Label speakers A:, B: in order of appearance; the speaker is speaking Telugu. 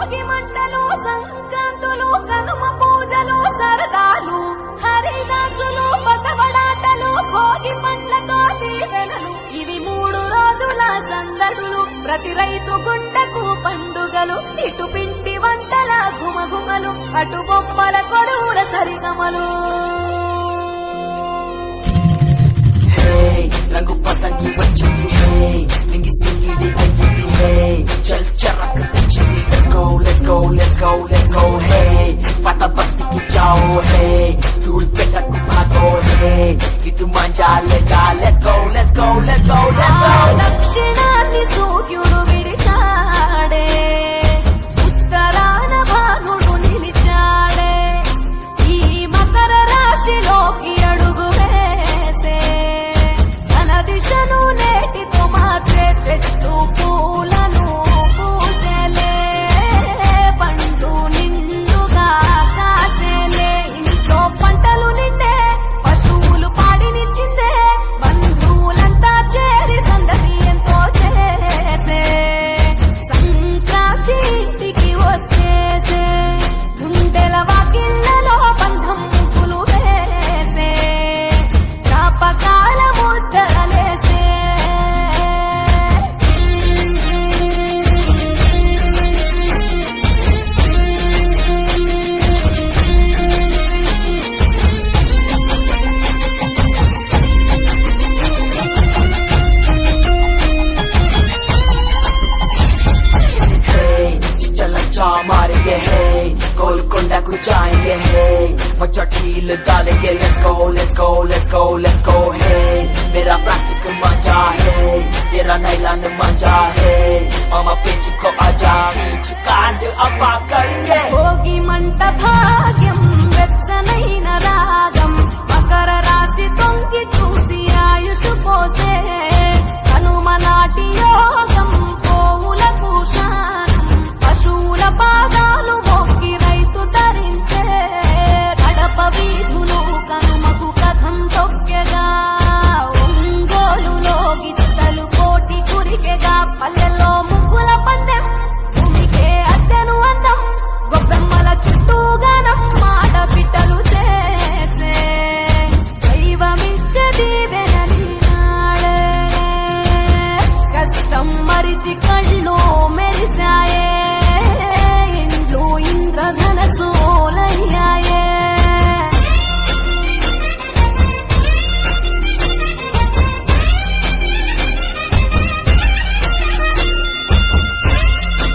A: భోగి మంటలు సంక్రాంతులు కనుమ పూజలు సరదాలు హరిదాసులు బసవడాటలు భోగి పండ్లతో దీవెనలు ఇవి 3 రోజుల సందడులు ప్రతి రైతు గుండెకు పండుగలు ఇటు పిండి వంటల గుమగుమలు అటు బొమ్మల కొడువుల సరిగమలు
B: రంగు పతంగి వచ్చింది హే నింగి సింగిడి అయ్యింది హే చల్ చరక్ తెచ్చింది let's go let's go let's go let's go హే పత బస్తికి జాओ హే ధూల్ పెట్టకు భాగో హే ఇటు మంజా లేజా let's go let's go let's go let's go
A: దక్షిణాన్ని సూర్యుడు విడిచాడే ఉత్తరాన భానుడు నిలిచాడే ఈ మకర రాశిలోకి అడుగు వేసే తన దిశను నేటితో మార్చే చెట్టు పూలను పూసేలే పండు నిండుగా కాసేలే ఇంట్లో పంటలు నిండే పశువులు పాడినిచ్చిందే బంధువులంతా చేరి సందడి ఎంతో చేసే సంక్రాంతి ఇంటికి వచ్చేసే గుండెల వాకిళ్లలో బంధం ముగ్గులు వేసే జ్ఞాపకాల ముద్దలేసే
B: चिचलचा मारेंगे हे गोलकोंडा को जाएंगे हे मचटील डालेंगे let's go let's go let's go let's go हे मेरा प्लास्टिक मजा है तेरा नाइलॉन मजा है मामा पेच को आजा बीच कांड अपाका